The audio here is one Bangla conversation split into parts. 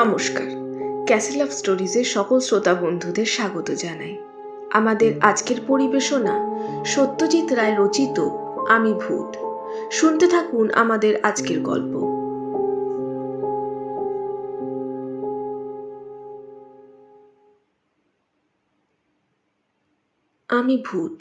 নমস্কার, ক্যাসেল অফ স্টোরিজের সকল শ্রোতা বন্ধুদের স্বাগত জানাই। আমাদের আজকের পরিবেশনা সত্যজিৎ রায় রচিত আমি ভূত। শুনতে থাকুন আমাদের আজকের গল্প। আমি ভূত।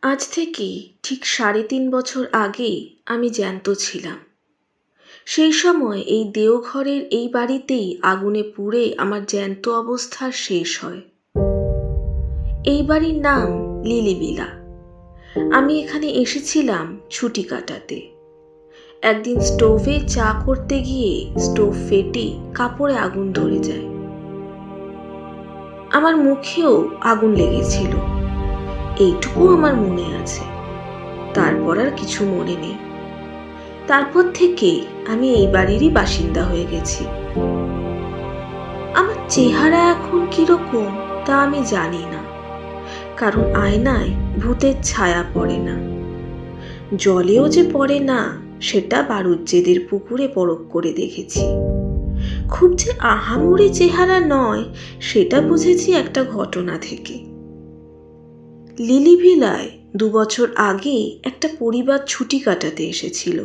আজ থেকে ঠিক 3.5 বছর আগে আমি জ্যান্ত ছিলাম। সেই সময় এই দেওঘরের এই বাড়িতেই আগুনে পুড়ে আমার জ্যান্ত অবস্থা শেষ হয়। এই বাড়ির নাম লিলিভিলা। আমি এখানে এসেছিলাম ছুটি কাটাতে। একদিন স্টোভে চা করতে গিয়ে স্টোভ ফেটে কাপড়ে আগুন ধরে যায়। আমার মুখেও আগুন লেগেছিল, এইটুকু আমার মনে আছে। তারপর আর কিছু মনে নেই। তারপর থেকে আমি এই বাড়িরই বাসিন্দা হয়ে গেছি। আমার চেহারা এখন কিরকম তা আমি জানি না, কারণ আয়নায় ভূতের ছায়া পড়ে না। জলেও যে পড়ে না সেটা বারুজ্জেদের পুকুরে পরখ করে দেখেছি। খুব যে আহামরি চেহারা নয় সেটা বুঝেছি একটা ঘটনা থেকে। লিলিভিলায় 2 বছর আগে একটা পরিবার ছুটি কাটাতে এসেছিল।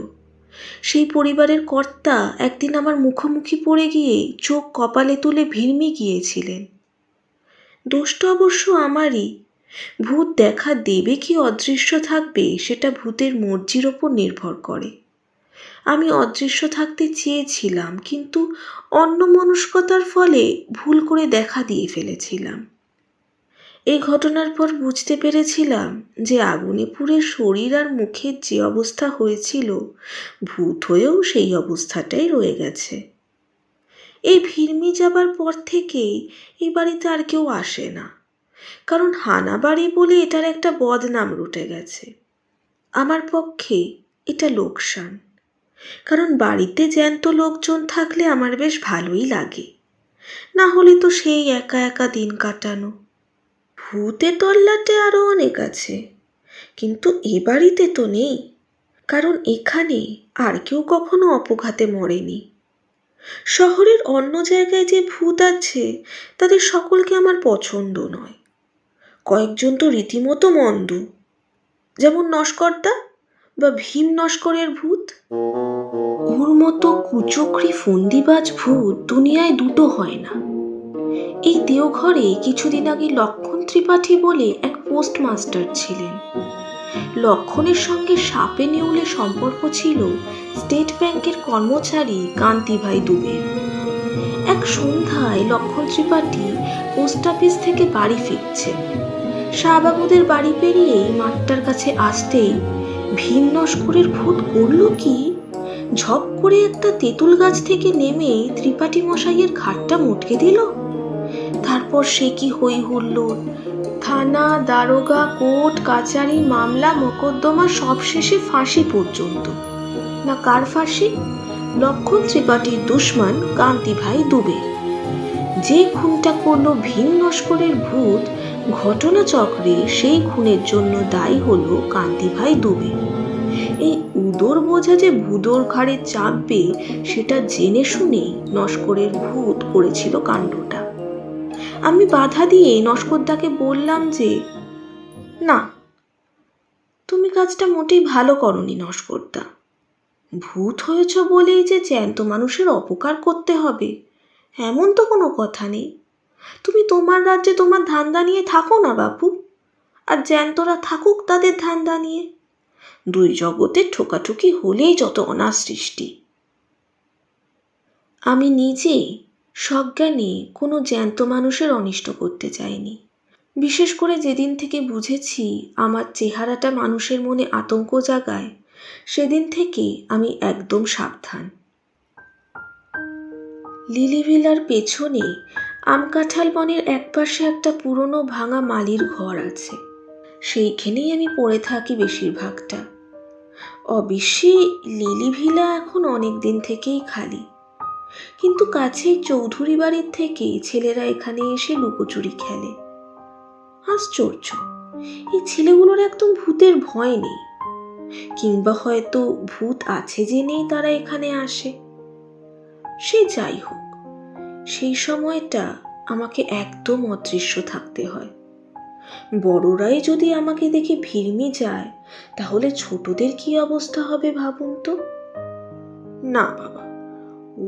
সেই পরিবারের কর্তা একদিন আমার মুখোমুখি পড়ে গিয়ে চোখ কপালে তুলে ভিড়মি গিয়েছিলেন। দোষটা অবশ্য আমারই। ভূত দেখা দেবে কি অদৃশ্য থাকবে সেটা ভূতের মর্জির ওপর নির্ভর করে। আমি অদৃশ্য থাকতে চেয়েছিলাম, কিন্তু অন্যমনস্কতার ফলে ভুল করে দেখা দিয়ে ফেলেছিলাম। এই ঘটনার পর বুঝতে পেরেছিলাম যে আগুনে পুড়ে শরীর আর মুখের যে অবস্থা হয়েছিল, ভূত হয়েও সেই অবস্থাটাই রয়ে গেছে। এই ভিড়মি যাবার পর থেকেই এই বাড়িতে আর কেউ আসে না, কারণ হানা বাড়ি বলে এটার একটা বদনাম রটে গেছে। আমার পক্ষে এটা লোকসান, কারণ বাড়িতে জ্যান্ত লোকজন থাকলে আমার বেশ ভালোই লাগে। না হলে তো সেই একা একা দিন কাটানো। ভূতে তল্লাটে আরও অনেক আছে, কিন্তু এ বাড়িতে তো নেই, কারণ এখানে আর কেউ কখনো অপঘাতে মরেনি। শহরের অন্য জায়গায় যে ভূত আছে তাদের সকলকে আমার পছন্দ নয়। কয়েকজন তো রীতিমতো মন্দ, যেমন নস্করদা বা ভীম নস্করের ভূত। ওর মতো কুচক্রি ফন্দিবাজ ভূত দুনিয়ায় দুটো হয় না। এই দেওঘরে কিছুদিন আগে লক্ষণ ত্রিপাঠী বলে এক পোস্টমাস্টার ছিলেন। লক্ষণের সঙ্গে সাপে নেউলে সম্পর্ক ছিল স্টেট ব্যাংকের কর্মচারী কান্তিভাই দুবে। এক সন্ধ্যায় লক্ষণ ত্রিপাঠী পোস্ট অফিস থেকে বাড়ি ফিরছেন। শাহবাবুদের বাড়ি পেরিয়েই মাঠটার কাছে আসতেই ভীম নস্করের ভূত করল কি, ঝপ করে একটা তেঁতুল গাছ থেকে নেমে ত্রিপাঠী মশাইয়ের ঘাটটা মটকে দিল। তারপর সে কি হই হুল্লোড়, থানা, দারোগা, কোর্ট কাচারি, মামলা মোকদ্দমা, সব শেষে ফাঁসি পর্যন্ত। না কার ফাঁসি? লক্ষণ ত্রিপাঠীর দুশমন কান্তিভাই দুবে। যে খুনটা করলো ভীম নস্করের ভূত, ঘটনাচক্রে সেই খুনের জন্য দায়ী হলো কান্তিভাই দুবে। এই উদর বোঝা যে ভূদোর ঘাড়ে চাপবে সেটা জেনে শুনেই নস্করের ভূত করেছিল কাণ্ডটা। আমি বাধা দিয়ে নস্করদাকে বললাম যে, না, তুমি কাজটা মোটেই ভালো করনি নস্করদা। ভূত হয়েছ বলেই যে জ্যান্ত মানুষের অপকার করতে হবে এমন তো কোনো কথা নেই। তুমি তোমার রাজ্যে তোমার ধান্দা নিয়ে থাকো না বাপু, আর জ্যান্তরা থাকুক তাদের ধান্দা নিয়ে। দুই জগতে ঠোকাঠুকি হলেই যত অনার সৃষ্টি। আমি নিজেই সজ্ঞানে কোনো জ্যান্ত মানুষের অনিষ্ট করতে চাইনি। বিশেষ করে যেদিন থেকে বুঝেছি আমার চেহারাটা মানুষের মনে আতঙ্ক জাগায়, সেদিন থেকে আমি একদম সাবধান। লিলিভিলার পেছনে আমকাঁঠাল বনের একপাশে একটা পুরনো ভাঙা মালির ঘর আছে। সেইখানেই আমি পড়ে থাকি বেশিরভাগটা। অবশ্যই লিলিভিলা এখন অনেক দিন থেকেই খালি, কিন্তু কাছেই চৌধুরী বাড়ির থেকে ছেলেরা এখানে এসে লুকোচুরি খেলে। আশ্চর্য, এই ছেলেগুলোর একদম ভূতের ভয় নেই, কিংবা হয়তো ভূত আছে জেনেই তারা এখানে আসে। সে যাই হোক, সেই সময়টা আমাকে একদম অদৃশ্য থাকতে হয়। বড়রাই যদি আমাকে দেখে ভিড়মি যায়, তাহলে ছোটদের কি অবস্থা হবে ভাবুন তো। না বাবা,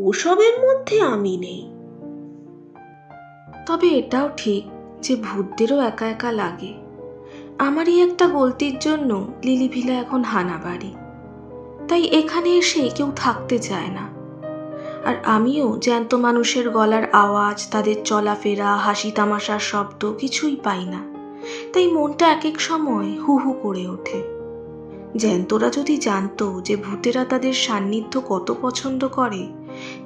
ওসবের মধ্যে আমি নেই। তবে এটাও ঠিক যে ভূতদেরও একা একা লাগে। আমারই একটা গলতির জন্য লিলিভিলা এখন হানাবাড়ি। তাই এখানে এসে কেউ থাকতে চায় না। আর আমিও জ্যান্ত মানুষের গলার আওয়াজ, তাদের চলাফেরা, হাসি তামাশার শব্দ কিছুই পাই না। তাই মনটা এক এক সময় হু হু করে ওঠে। জ্যান্তরা যদি জানতো যে ভূতেরা তাদের সান্নিধ্য কত পছন্দ করে,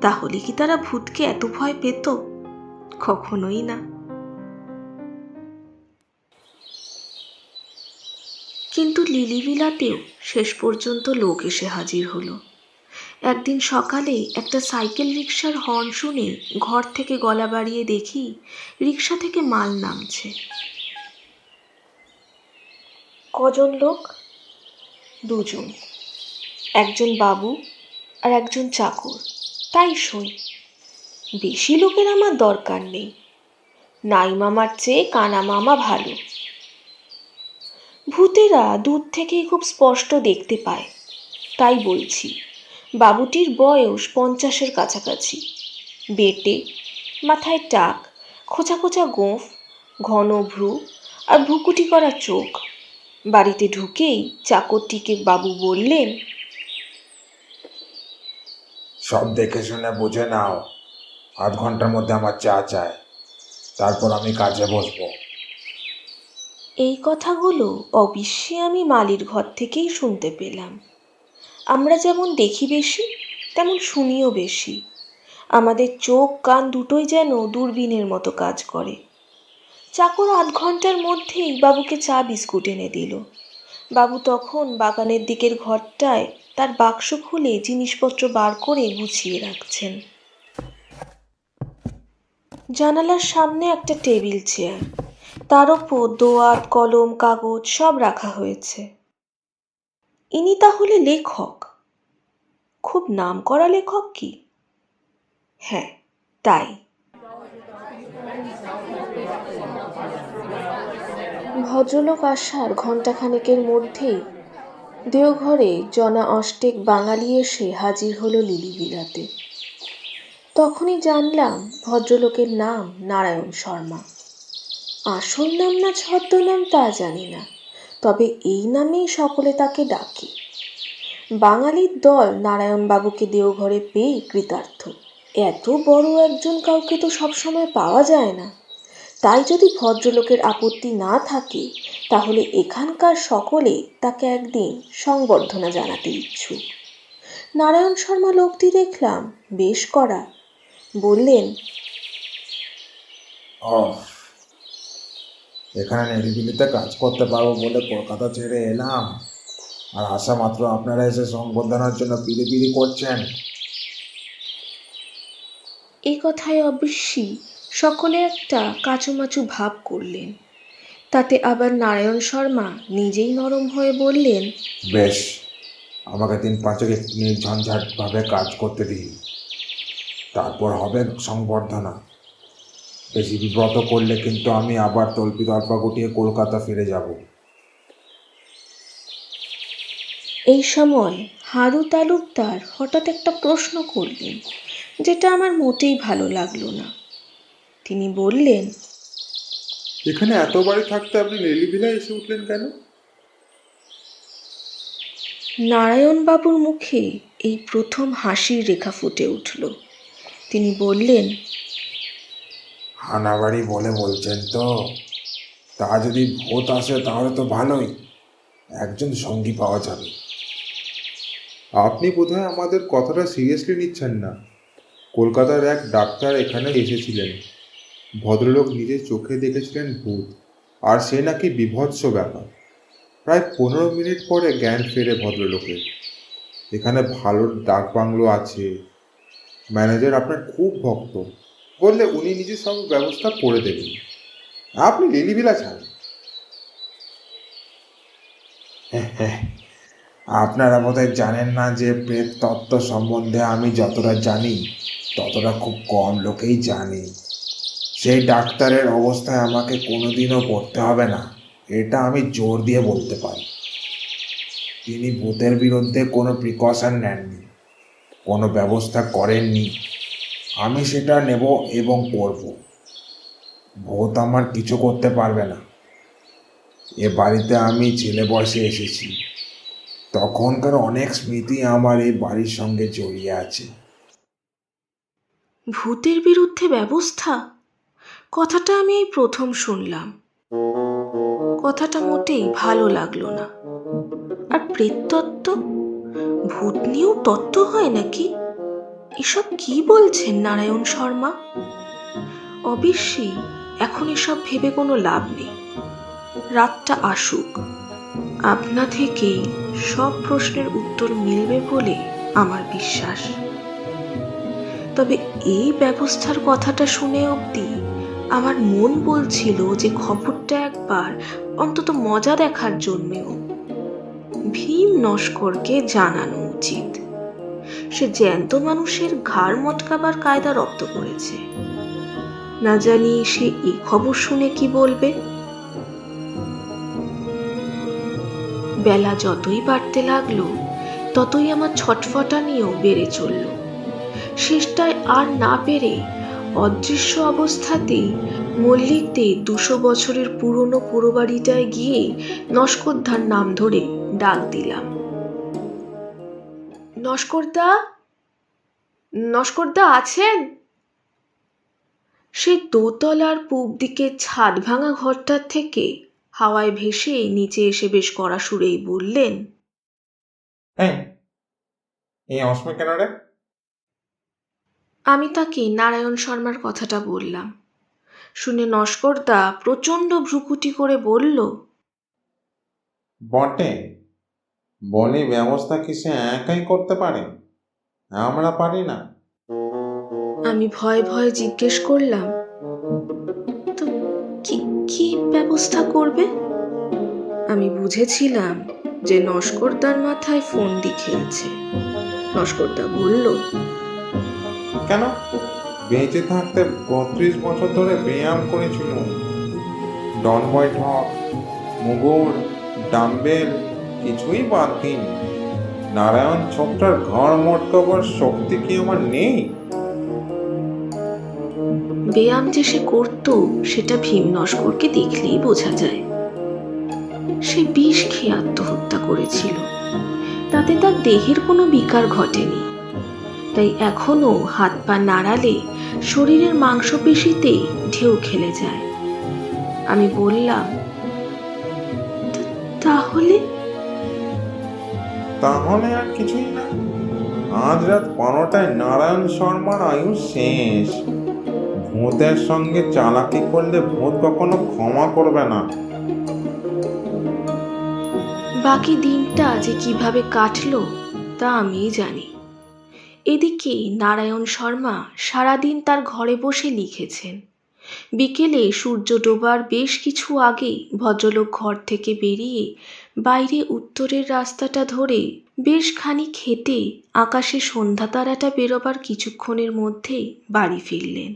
তাহলে কি তারা ভূতকে এত ভয় পেত? কখনোই না। কিন্তু লিলিভিলাতেও শেষ পর্যন্ত লোক এসে হাজির হলো। একদিন সকালে একটা সাইকেল রিকশার হর্ন শুনে ঘর থেকে গলা বাড়িয়ে দেখি রিকশা থেকে মাল নামছে। কজন লোক? দুজন। একজন বাবু আর একজন চাকর, তাই সই। বেশি লোকের আমার দরকার নেই। নাই মামার চেয়ে কানা মামা ভালো। ভূতেরা দূর থেকেই খুব স্পষ্ট দেখতে পায়, তাই বলছি। বাবুটির বয়স 50-এর কাছাকাছি। বেটে, মাথায় টাক, খোঁচা খোঁচা গোঁফ, ঘন ভ্রু আর ভ্রুকুটি করা চোখ। বাড়িতে ঢুকেই চাকরটিকে বাবু বললেন, সব দেখে শুনে বুঝে নাও, 8 ঘন্টার মধ্যে আমার চা চাই, তারপর আমি কাজে বসবো। এই কথাগুলো অবশ্যই আমি মালির ঘর থেকেই শুনতে পেলাম। আমরা যেমন দেখি বেশি, তেমন শুনিও বেশি। আমাদের চোখ কান দুটোই যেন দূরবীনের মতো কাজ করে। চাকর 8 ঘন্টার মধ্যেই বাবুকে চা বিস্কুট এনে দিল। বাবু তখন বাগানের দিকের ঘরটায় তার বাক্স খুলে জিনিসপত্র বার করে গুছিয়ে রাখছেন। জানালার সামনে একটা টেবিল চেয়ার, তার ওপর দোয়াত, কলম, কাগজ সব রাখা হয়েছে। ইনি তাহলে লেখক? খুব নামকরা লেখক কি? হ্যাঁ, তাই। ভদ্রলোক আসার ঘণ্টাখানেকের মধ্যেই দেওঘরে জনা অষ্টেক বাঙালি এসে হাজির হলো লিলিভিলাতে। তখনই জানলাম ভদ্রলোকের নাম নারায়ণ শর্মা। আসল নাম না ছদ্মনাম তা জানি না, তবে এই নামেই সকলে তাকে ডাকে। বাঙালির দল নারায়ণবাবুকে দেওঘরে পেয়ে কৃতার্থ। এত বড় একজন কাউকে তো সবসময় পাওয়া যায় না। তাই যদি ভদ্রলোকের আপত্তি না থাকে, তাহলে এখানকার সকলে তাকে একদিন সংবর্ধনা জানাতে ইচ্ছুক। নারায়ণ শর্মা লোকটি দেখলাম বেশ কড়া। বললেন, ও, এখানে নিরিবিলিতে কাজ করতে পারবো বলে কলকাতা ছেড়ে এলাম, আর আসা মাত্র আপনারা এসে সংবর্ধনার জন্য পিড়ি করছেন। এই কথায় অবশ্যই সকলে একটা কাচুমাচু ভাব করলেন। তাতে আবার নারায়ণ শর্মা নিজেই নরম হয়ে বললেন, বেশ, আমাকে 3-5 একটু নির্ঝঞ্ঝাটভাবে কাজ করতে দিন, তারপর হবে সংবর্ধনা। বেশি বিব্রত করলে কিন্তু আমি আবার তল্পি তল্পা গুটিয়ে কলকাতা ফিরে যাব। এই সময় হারু তালুকদার হঠাৎ একটা প্রশ্ন করলেন, যেটা আমার মোটেই ভালো লাগলো না। তিনি বললেন, এখানে এত বাড়ি থাকতে আপনি রেলিভিলায় এসে উঠলেন কেন? নারায়ণবাবুর মুখে এই প্রথম হাসির রেখা ফুটে উঠল। তিনি বললেন, হানাবাড়ি বলে বলছেন তো, তা যদি ভূত আসে তাহলে তো ভালোই, একজন সঙ্গী পাওয়া যাবে। আপনি বোধহয় আমাদের কথাটা সিরিয়াসলি নিচ্ছেন না। কলকাতার এক ডাক্তার এখানে এসেছিলেন। ভদ্রলোক নিজের চোখে দেখেছিলেন ভূত, আর সে নাকি বীভৎস ব্যাপার। প্রায় 15 মিনিট পরে জ্ঞান ফেরে ভদ্রলোকের। এখানে ভালো ডাক বাংলো আছে, ম্যানেজার আপনার খুব ভক্ত, বললে উনি নিজে সব ব্যবস্থা করে দেবেন। আপনি লিলিভিলা ছাড়েন। আপনারা বোধহয় জানেন না যে প্রেত তত্ত্ব সম্বন্ধে আমি যতটা জানি ততটা খুব কম লোকেই জানে। সেই ডাক্তারের অবস্থায় আমাকে কোনোদিনও পড়তে হবে না, এটা আমি জোর দিয়ে বলতে পারি। তিনি ভূতের বিরুদ্ধে কোনো প্রিকশন নেননি, কোনো ব্যবস্থা করেননি। আমি সেটা নেব এবং করব। ভূত আমার কিছু করতে পারবে না। এ বাড়িতে আমি ছেলে বয়সে এসেছি, তখনকার অনেক স্মৃতি আমার এই বাড়ির সঙ্গে জড়িয়ে আছে। ভূতের বিরুদ্ধে ব্যবস্থা? কথাটা আমি এই প্রথম শুনলাম। কথাটা মোটেই ভালো লাগলো না। আর প্রেততত্ত্ব, ভূত নিয়েও তত্ত্ব হয় নাকি? এসব কি বলছেন নারায়ণ শর্মা? অবশ্যই এখন এসব ভেবে কোনো লাভ নেই। রাতটা আসুক, আপনা থেকেই সব প্রশ্নের উত্তর মিলবে বলে আমার বিশ্বাস। তবে এই ব্যবস্থার কথাটা শুনে অবধি আমার মন বলছিল যে খবরটা একবার অন্তত মজা দেখার জন্যেও ভীম নস্করকে জানানো উচিত। সে জ্যান্ত মানুষের ঘাড় মটকাবার কায়দা রপ্ত করেছে। না জানি সে এই খবর শুনে কি বলবে। বেলা যতই বাড়তে লাগলো ততই আমার ছটফটানিও বেড়ে চলল। শেষটায় আর না পেরে অদৃশ্য অবস্থাতেই মল্লিকদের 200 বছরের পুরনো পুরোবাড়িটায় গিয়ে নস্করদার নাম ধরে ডাক দিলাম। নস্করদা, নস্করদা আছেন? সে দোতলার পূব দিকের ছাদ ভাঙা ঘরটার থেকে হাওয়ায় ভেসে নিচে এসে বেশ কড়া সুরেই বললেন, এই অসময় কেন রে? আমি তাকে নারায়ণ শর্মার কথাটা বললাম। শুনে নস্করদা প্রচণ্ড ভ্রুকুটি করে বলল, বটে, বলি ব্যবস্থা কি সে একাই করতে পারে? আমরা পারি না। আমি ভয়ে ভয়ে জিজ্ঞেস করলাম, তো কি কি ব্যবস্থা করবে? আমি বুঝেছিলাম যে নস্করদার মাথায় ফন্দি খেলছে। নস্করদা বলল, কেন? বেঁচে থাকতে 32 বছর ধরে ব্যায়াম করেছিল। ডন বৈঠক, মুগুর, ডাম্বেল কিছুই বাদ দিন। নারায়ণ ছোকটার ঘর মটকাবার শক্তি কি আমার নেই? ব্যায়াম যে সে করত সেটা ভীম নস্করকে দেখলেই বোঝা যায়। সে বিষ খেয়ে আত্মহত্যা করেছিল, তাতে তার দেহের কোনো বিকার ঘটেনি। তাই এখনো হাত পা নাড়ালে শরীরের মাংসপেশিতে ঢেউ খেলে যায়। আমি বললাম, তাহলে? তাহলে আর কিছুই না। আজ রাত 12টায় নারায়ণ শর্মার আয়ু শেষ। ভূতের সঙ্গে চালাকি করলে ভূত কখনো ক্ষমা করবে না। বাকি দিনটা যে কিভাবে কাটলো তা আমিই জানি। এদিকে নারায়ণ শর্মা সারাদিন তার ঘরে বসে লিখেছেন। বিকেলে সূর্য ডোবার বেশ কিছু আগে ভদ্রলোক ঘর থেকে বেরিয়ে বাইরে উত্তরের রাস্তাটা ধরে বেশ খানিক হেঁটে আকাশে সন্ধ্যা তারাটা বেরোবার কিছুক্ষণের মধ্যেই বাড়ি ফিরলেন।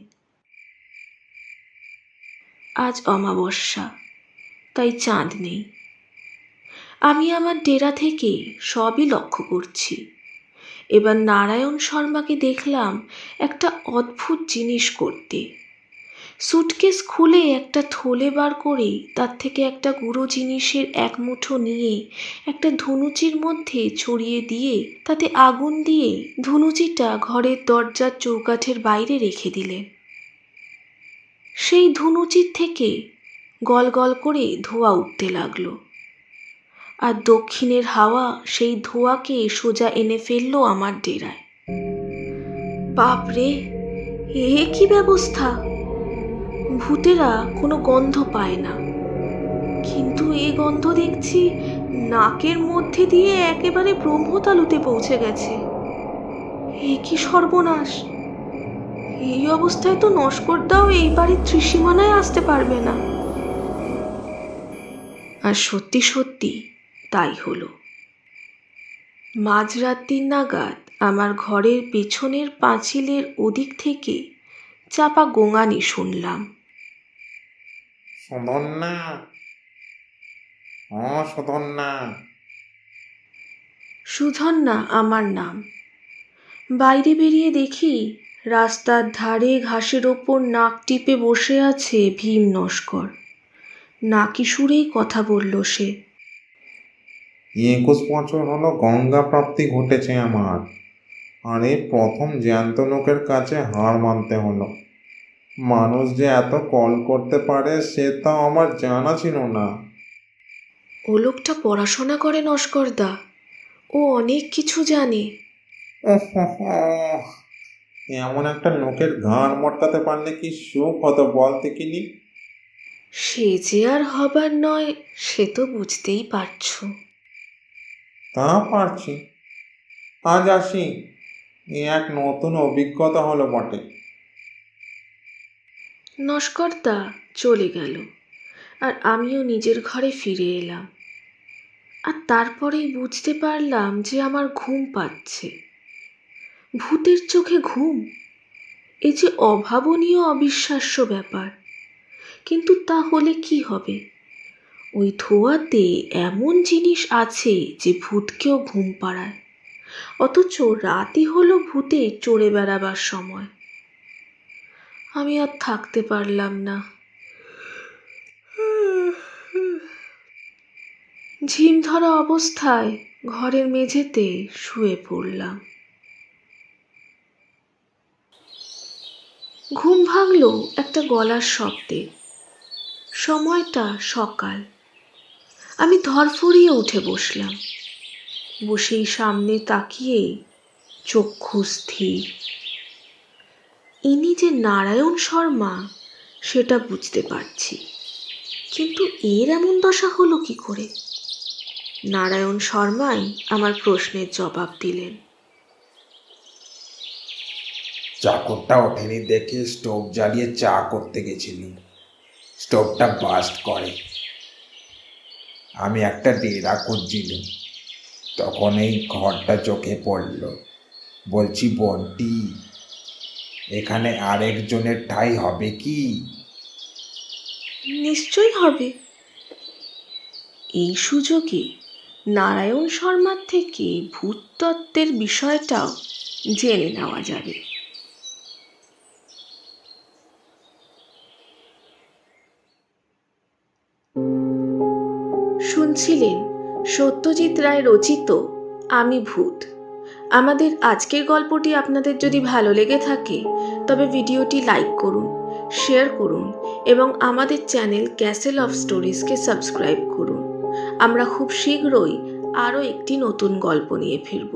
আজ অমাবস্যা, তাই চাঁদ নেই। আমি আমার ডেরা থেকে সবই লক্ষ্য করছি। এবার নারায়ণ শর্মাকে দেখলাম একটা অদ্ভুত জিনিস করতে। সুটকেস খুলে একটা থলে বার করে তার থেকে একটা গুঁড়ো জিনিসের এক মুঠো নিয়ে একটা ধুনুচির মধ্যে ছড়িয়ে দিয়ে তাতে আগুন দিয়ে ধুনুচিটা ঘরের দরজার চৌকাঠের বাইরে রেখে দিলেন। সেই ধুনুচির থেকে গল গল করে ধোঁয়া উঠতে লাগলো, আর দক্ষিণের হাওয়া সেই ধোঁয়াকে সোজা এনে ফেললো আমার ডেরায়। বাপরে, এ কি ব্যবস্থা! ভূতেরা কোনো গন্ধ পায় না, কিন্তু এ গন্ধ দেখছি নাকের মধ্যে দিয়ে একেবারে ব্রহ্মতালুতে পৌঁছে গেছে। এ কি সর্বনাশ! এই অবস্থায় তো নস্করদাও এই বাড়ির ত্রিসীমানায় আসতে পারবে না। আর সত্যি সত্যি তাই হলো। মাঝরাত্রির নাগাদ আমার ঘরের পেছনের পাঁচিলের ওদিক থেকে চাপা গোঙানি শুনলাম। সুধন্যা, ও সুধন্যা। সুধন্যা আমার নাম। বাইরে বেরিয়ে দেখি রাস্তার ধারে ঘাসের ওপর নাক টিপে বসে আছে ভীম নস্কর। নাকি সুরেই কথা বলল সে। 21 বছর হলো গঙ্গা প্রাপ্তি ঘটেছে আমার, আর এই প্রথম জ্যান্ত লোকের কাছে হার মানতে হলো। মানুষ যে এত কল করতে পারে সে তো আমার জানা ছিল না। ও লোকটা পড়াশোনা করে নস্করদা, ও অনেক কিছু জানে। এমন একটা লোকের ঘাড় মটকাতে পারলে কি সুখ হতো বল দেখিনি। সে যে আর হবার নয় সে তো বুঝতেই পারছো। তা পারছি। আজ আসি, এ এক নতুন অভিজ্ঞতা হলো বটে। নস্করদা চলে গেল, আর আমিও নিজের ঘরে ফিরে এলাম। আর তারপরেই বুঝতে পারলাম যে আমার ঘুম পাচ্ছে। ভূতের চোখে ঘুম, এ যে অভাবনীয় অবিশ্বাস্য ব্যাপার। কিন্তু তা হলে কি হবে? ওই ধোঁয়াতে এমন জিনিস আছে যে ভূতকেও ঘুম পাড়ায়, অথচ রাতই হলো ভূতে চড়ে বেড়াবার সময়। আমি আর থাকতে পারলাম না। ঝিম ধরা অবস্থায় ঘরের মেঝেতে শুয়ে পড়লাম। ঘুম ভাঙল একটা গলার শব্দে। সময়টা সকাল। আমি ধরফরিয়ে উঠে বসলাম। বসেই সামনে তাকিয়ে চক্ষু স্থির। ইনি যে নারায়ণ শর্মা সেটা বুঝতে পারছি, কিন্তু এর এমন দশা হলো কি করে? নারায়ণ শর্মাই আমার প্রশ্নের জবাব দিলেন। চাকরটা ওঠেনি দেখে স্টোভ জ্বালিয়ে চা করতে গেছিলি, স্টোভটা বাস্ট করে। আমি একটা ডেরা খুঁজছিলাম, তখন এই ঘরটা চোখে পড়ল। বলছি বন্টি, এখানে আরেকজনের ঠাঁই হবে কি? নিশ্চয়ই হবে। এই সুযোগে নারায়ণ শর্মার থেকে ভূততত্ত্বের বিষয়টাও জেনে নেওয়া যাবে। শুনছিলেন সত্যজিৎ রায় রচিত আমি ভূত। আমাদের আজকের গল্পটি আপনাদের যদি ভালো লেগে থাকে তবে ভিডিওটি লাইক করুন, শেয়ার করুন এবং আমাদের চ্যানেল ক্যাসেল অফ স্টোরিজকে সাবস্ক্রাইব করুন। আমরা খুব শীঘ্রই আরও একটি নতুন গল্প নিয়ে ফিরব।